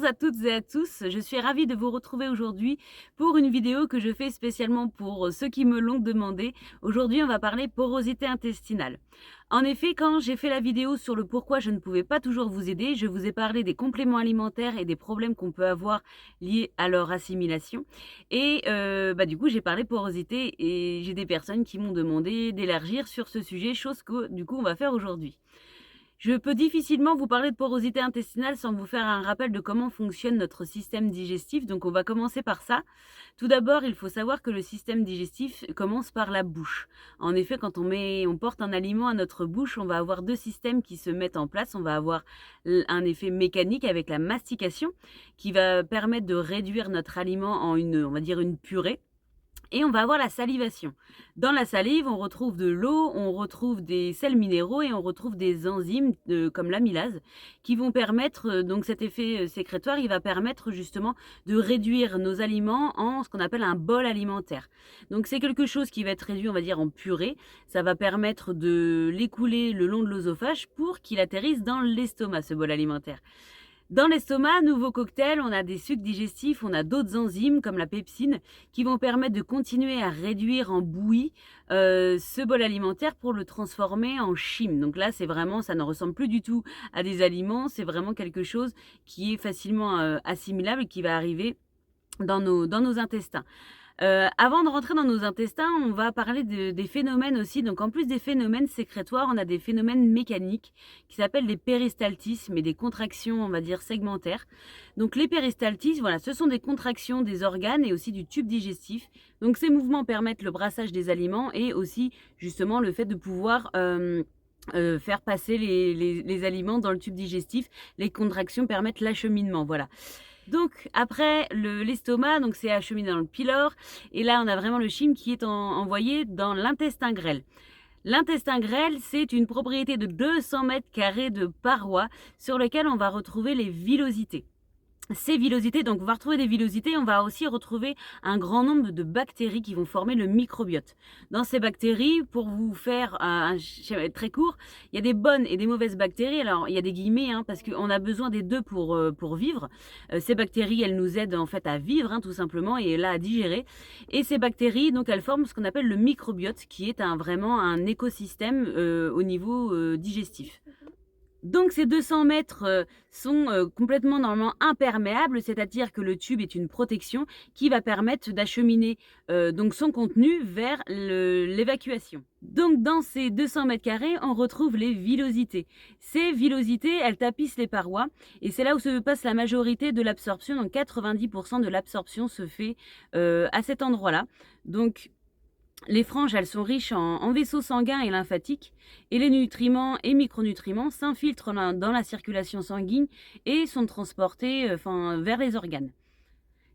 Bonjour à toutes et à tous, je suis ravie de vous retrouver aujourd'hui pour une vidéo que je fais spécialement pour ceux qui me l'ont demandé. Aujourd'hui, on va parler porosité intestinale. En effet, quand j'ai fait la vidéo sur le pourquoi je ne pouvais pas toujours vous aider, je vous ai parlé des compléments alimentaires et des problèmes qu'on peut avoir liés à leur assimilation. Et du coup, j'ai parlé porosité et j'ai des personnes qui m'ont demandé d'élargir sur ce sujet, chose que du coup, on va faire aujourd'hui. Je peux difficilement vous parler de porosité intestinale sans vous faire un rappel de comment fonctionne notre système digestif, donc on va commencer par ça. Tout d'abord, il faut savoir que le système digestif commence par la bouche. En effet, quand on porte un aliment à notre bouche, on va avoir deux systèmes qui se mettent en place. On va avoir un effet mécanique avec la mastication qui va permettre de réduire notre aliment en on va dire une purée. Et on va avoir la salivation. Dans la salive, on retrouve de l'eau, on retrouve des sels minéraux et on retrouve des enzymes comme l'amylase qui vont permettre, donc cet effet sécrétoire, il va permettre justement de réduire nos aliments en ce qu'on appelle un bol alimentaire. Donc c'est quelque chose qui va être réduit, on va dire, en purée. Ça va permettre de l'écouler le long de l'œsophage pour qu'il atterrisse dans l'estomac, ce bol alimentaire. Dans l'estomac, nouveau cocktail, on a des sucs digestifs, on a d'autres enzymes comme la pepsine qui vont permettre de continuer à réduire en bouillie ce bol alimentaire pour le transformer en chyme. Donc là, c'est vraiment, ça ne ressemble plus du tout à des aliments, c'est vraiment quelque chose qui est facilement assimilable et qui va arriver dans nos intestins. Avant de rentrer dans nos intestins, on va parler des phénomènes aussi. Donc en plus des phénomènes sécrétoires, on a des phénomènes mécaniques qui s'appellent des péristaltismes et des contractions, on va dire, segmentaires. Donc les péristaltismes, voilà, ce sont des contractions des organes et aussi du tube digestif. Donc ces mouvements permettent le brassage des aliments et aussi justement le fait de pouvoir faire passer les aliments dans le tube digestif. Les contractions permettent l'acheminement, voilà. Donc après l'estomac, donc c'est acheminé dans le pylore et là on a vraiment le chyme qui est envoyé dans l'intestin grêle. L'intestin grêle, c'est une propriété de 200 mètres carrés de parois sur lequel on va retrouver les villosités. Ces villosités, donc on va retrouver des villosités, on va aussi retrouver un grand nombre de bactéries qui vont former le microbiote. Dans ces bactéries, pour vous faire un schéma très court, il y a des bonnes et des mauvaises bactéries. Alors il y a des guillemets parce qu'on a besoin des deux pour vivre. Ces bactéries, elles nous aident en fait à vivre tout simplement et là à digérer. Et ces bactéries, donc elles forment ce qu'on appelle le microbiote qui est vraiment un écosystème au niveau digestif. Donc ces 200 mètres sont complètement normalement imperméables, c'est-à-dire que le tube est une protection qui va permettre d'acheminer donc son contenu vers l'évacuation. Donc dans ces 200 mètres carrés, on retrouve les villosités. Ces villosités, elles tapissent les parois et c'est là où se passe la majorité de l'absorption. Donc 90% de l'absorption se fait à cet endroit-là. Donc les franges, elles sont riches en vaisseaux sanguins et lymphatiques et les nutriments et micronutriments s'infiltrent dans la circulation sanguine et sont transportés vers les organes.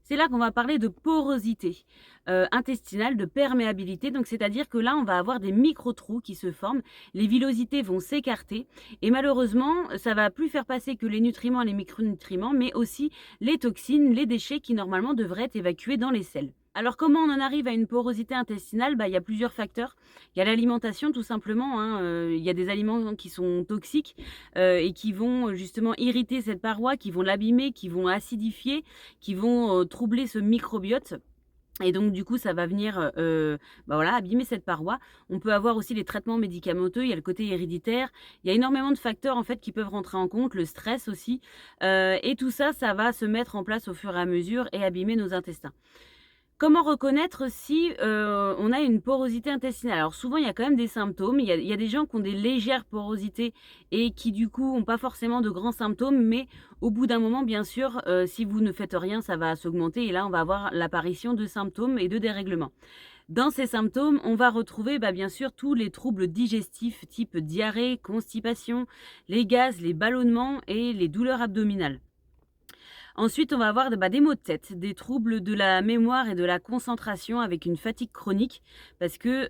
C'est là qu'on va parler de porosité intestinale, de perméabilité. Donc, c'est-à-dire que là, on va avoir des micro-trous qui se forment. Les villosités vont s'écarter. Et malheureusement, ça va plus faire passer que les nutriments et les micronutriments, mais aussi les toxines, les déchets qui normalement devraient être évacués dans les selles. Alors, comment on en arrive à une porosité intestinale? Il y a plusieurs facteurs. Il y a l'alimentation, tout simplement. Il y a des aliments qui sont toxiques et qui vont justement irriter cette paroi, qui vont l'abîmer, qui vont acidifier, qui vont troubler ce microbiote. Et donc du coup, ça va venir abîmer cette paroi. On peut avoir aussi les traitements médicamenteux, il y a le côté héréditaire. Il y a énormément de facteurs en fait qui peuvent rentrer en compte, le stress aussi. Et tout ça, ça va se mettre en place au fur et à mesure et abîmer nos intestins. Comment reconnaître si on a une porosité intestinale? Alors souvent, il y a quand même des symptômes. Il y a des gens qui ont des légères porosités et qui du coup n'ont pas forcément de grands symptômes, mais au bout d'un moment, bien sûr, si vous ne faites rien, ça va s'augmenter et là, on va avoir l'apparition de symptômes et de dérèglements. Dans ces symptômes, on va retrouver bien sûr tous les troubles digestifs type diarrhée, constipation, les gaz, les ballonnements et les douleurs abdominales. Ensuite, on va avoir des maux de tête, des troubles de la mémoire et de la concentration avec une fatigue chronique parce que,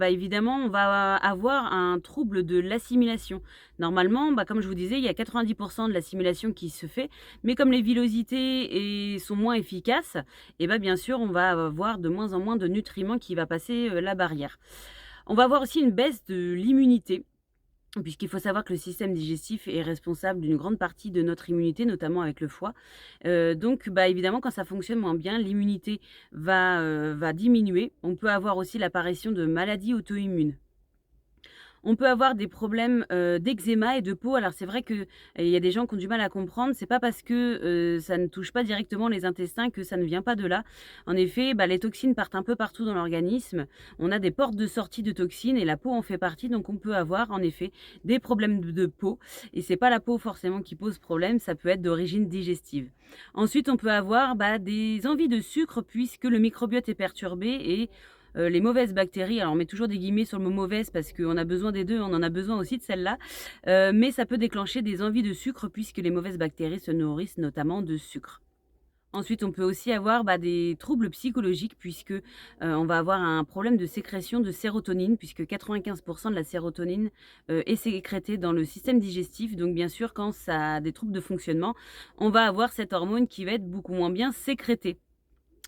évidemment, on va avoir un trouble de l'assimilation. Normalement, comme je vous disais, il y a 90% de l'assimilation qui se fait, mais comme les villosités sont moins efficaces et bien sûr, on va avoir de moins en moins de nutriments qui va passer, la barrière. On va avoir aussi une baisse de l'immunité. Puisqu'il faut savoir que le système digestif est responsable d'une grande partie de notre immunité, notamment avec le foie. Donc, bah, évidemment, quand ça fonctionne moins bien, l'immunité va diminuer. On peut avoir aussi l'apparition de maladies auto-immunes. On peut avoir des problèmes, d'eczéma et de peau. Alors c'est vrai qu'il y a des gens qui ont du mal à comprendre. C'est pas parce que, ça ne touche pas directement les intestins que ça ne vient pas de là. En effet, bah, les toxines partent un peu partout dans l'organisme. On a des portes de sortie de toxines et la peau en fait partie, donc on peut avoir en effet des problèmes de peau et c'est pas la peau forcément qui pose problème, ça peut être d'origine digestive. Ensuite, on peut avoir, bah, des envies de sucre puisque le microbiote est perturbé et les mauvaises bactéries, alors on met toujours des guillemets sur le mot «mauvaise» parce qu'on a besoin des 2, on en a besoin aussi de celle-là, mais ça peut déclencher des envies de sucre puisque les mauvaises bactéries se nourrissent notamment de sucre. Ensuite, on peut aussi avoir, bah, des troubles psychologiques puisque, on va avoir un problème de sécrétion de sérotonine puisque 95 de la sérotonine, est sécrétée dans le système digestif. Donc bien sûr, quand ça a des troubles de fonctionnement, on va avoir cette hormone qui va être beaucoup moins bien sécrétée.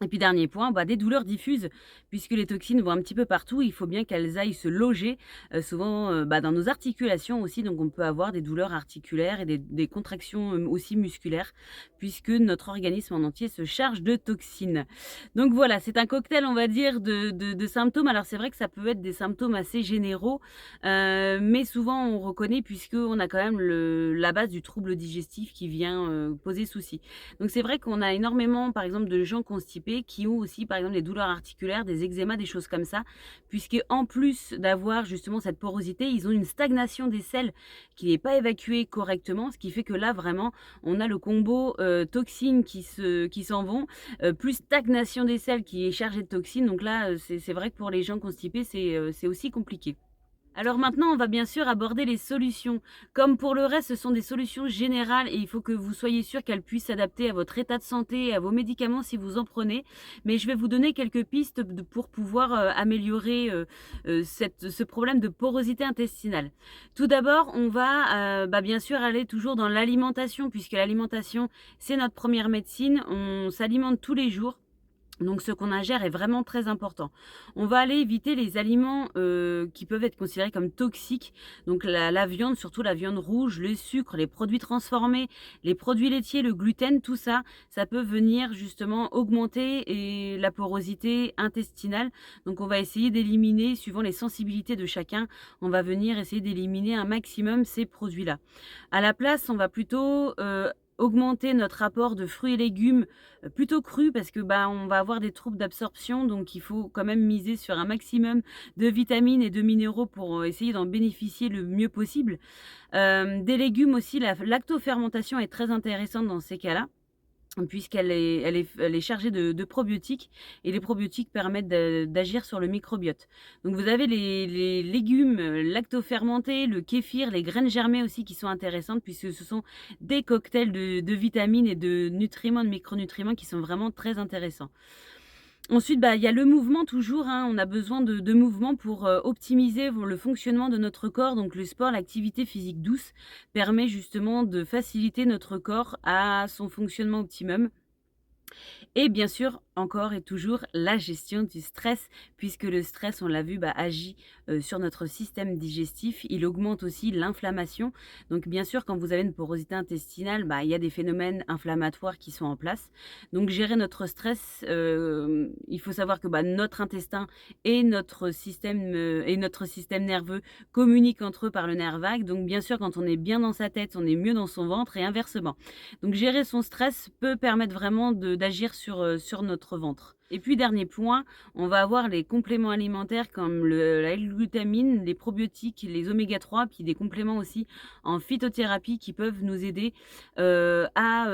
Et puis dernier point, bah, des douleurs diffuses, puisque les toxines vont un petit peu partout, il faut bien qu'elles aillent se loger, souvent, bah, dans nos articulations aussi, donc on peut avoir des douleurs articulaires et des contractions, aussi musculaires, puisque notre organisme en entier se charge de toxines. Donc voilà, c'est un cocktail, on va dire, de symptômes. Alors c'est vrai que ça peut être des symptômes assez généraux, mais souvent on reconnaît puisqu'on a quand même la base du trouble digestif qui vient, poser souci. Donc c'est vrai qu'on a énormément, par exemple, de gens constipés qui ont aussi, par exemple, des douleurs articulaires, des eczémas, des choses comme ça, puisque en plus d'avoir justement cette porosité, ils ont une stagnation des selles qui n'est pas évacuée correctement, ce qui fait que là, vraiment, on a le combo toxines qui s'en vont, plus stagnation des selles qui est chargée de toxines. Donc là, c'est vrai que pour les gens constipés, c'est aussi compliqué. Alors maintenant, on va bien sûr aborder les solutions. Comme pour le reste, ce sont des solutions générales et il faut que vous soyez sûr qu'elles puissent s'adapter à votre état de santé et à vos médicaments si vous en prenez. Mais je vais vous donner quelques pistes pour pouvoir améliorer ce problème de porosité intestinale. Tout d'abord, on va bah, bien sûr aller toujours dans l'alimentation puisque l'alimentation, c'est notre première médecine. On s'alimente tous les jours. Donc ce qu'on ingère est vraiment très important. On va aller éviter les aliments, qui peuvent être considérés comme toxiques, donc la viande, surtout la viande rouge, le sucre, les produits transformés, les produits laitiers, le gluten, tout ça, ça peut venir justement augmenter la porosité intestinale. Donc on va essayer d'éliminer, suivant les sensibilités de chacun, on va venir essayer d'éliminer un maximum ces produits-là. À la place, on va plutôt, augmenter notre apport de fruits et légumes, plutôt crus parce que, bah, on va avoir des troubles d'absorption, donc il faut quand même miser sur un maximum de vitamines et de minéraux pour, essayer d'en bénéficier le mieux possible. Des légumes aussi, la lactofermentation est très intéressante dans ces cas-là. Puisqu'elle est chargée de probiotiques et les probiotiques permettent d'agir sur le microbiote. Donc vous avez les légumes, lactofermentés, le kéfir, les graines germées aussi qui sont intéressantes puisque ce sont des cocktails de vitamines et de nutriments, de micronutriments qui sont vraiment très intéressants. Ensuite, bah, il y a le mouvement toujours, hein. On a besoin de mouvement pour, optimiser le fonctionnement de notre corps. Donc le sport, l'activité physique douce permet justement de faciliter notre corps à son fonctionnement optimum. Et bien sûr, encore et toujours, la gestion du stress, puisque le stress, on l'a vu, bah, agit sur notre système digestif. Il augmente aussi l'inflammation. Donc, bien sûr, quand vous avez une porosité intestinale, bah, il y a des phénomènes inflammatoires qui sont en place. Donc, gérer notre stress, il faut savoir que bah, notre intestin et notre système nerveux communiquent entre eux par le nerf vague. Donc, bien sûr, quand on est bien dans sa tête, on est mieux dans son ventre et inversement. Donc gérer son stress peut permettre vraiment d'agir sur notre ventre. Et puis dernier point, on va avoir les compléments alimentaires comme la L-glutamine, les probiotiques, les oméga 3, puis des compléments aussi en phytothérapie qui peuvent nous aider, à,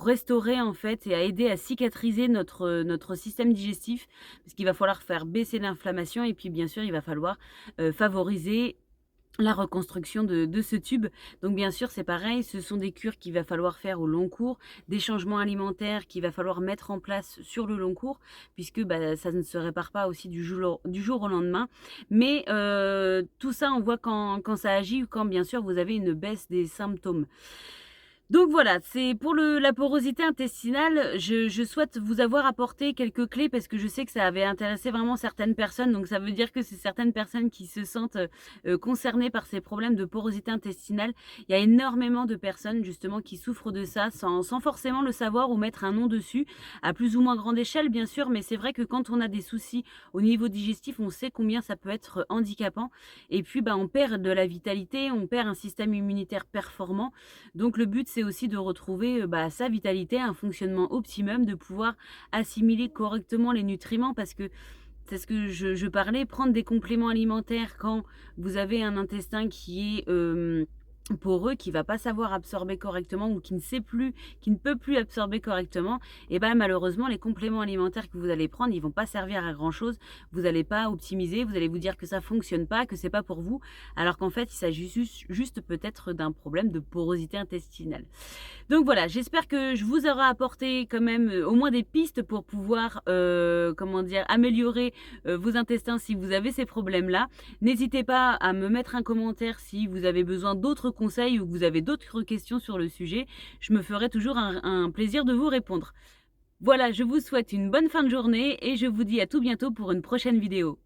restaurer en fait et à aider à cicatriser notre système digestif. Parce qu'il va falloir faire baisser l'inflammation et puis bien sûr il va falloir, favoriser la reconstruction de ce tube. Donc bien sûr, c'est pareil, ce sont des cures qu'il va falloir faire au long cours, des changements alimentaires qu'il va falloir mettre en place sur le long cours, puisque, bah, ça ne se répare pas aussi du jour au lendemain. Mais, tout ça, on voit quand ça agit ou quand bien sûr vous avez une baisse des symptômes. Donc voilà, c'est pour la porosité intestinale, je souhaite vous avoir apporté quelques clés parce que je sais que ça avait intéressé vraiment certaines personnes. Donc ça veut dire que c'est certaines personnes qui se sentent, concernées par ces problèmes de porosité intestinale. Il y a énormément de personnes justement qui souffrent de ça sans forcément le savoir ou mettre un nom dessus, à plus ou moins grande échelle bien sûr, mais c'est vrai que quand on a des soucis au niveau digestif, on sait combien ça peut être handicapant et puis, bah, on perd de la vitalité, on perd un système immunitaire performant. Donc le but, c'est aussi de retrouver, bah, sa vitalité, un fonctionnement optimum, de pouvoir assimiler correctement les nutriments parce que c'est ce que je parlais, prendre des compléments alimentaires quand vous avez un intestin qui est, poreux, qui va pas savoir absorber correctement ou qui ne sait plus, qui ne peut plus absorber correctement et ben, malheureusement, les compléments alimentaires que vous allez prendre, ils vont pas servir à grand chose. Vous allez pas optimiser, vous allez vous dire que ça fonctionne pas, que c'est pas pour vous, alors qu'en fait, il s'agit juste peut-être d'un problème de porosité intestinale. Donc voilà, j'espère que je vous aurai apporté quand même, au moins des pistes pour pouvoir, comment dire? Améliorer, vos intestins si vous avez ces problèmes-là. N'hésitez pas à me mettre un commentaire si vous avez besoin d'autres conseils ou que vous avez d'autres questions sur le sujet. Je me ferai toujours un plaisir de vous répondre. Voilà, je vous souhaite une bonne fin de journée et je vous dis à tout bientôt pour une prochaine vidéo.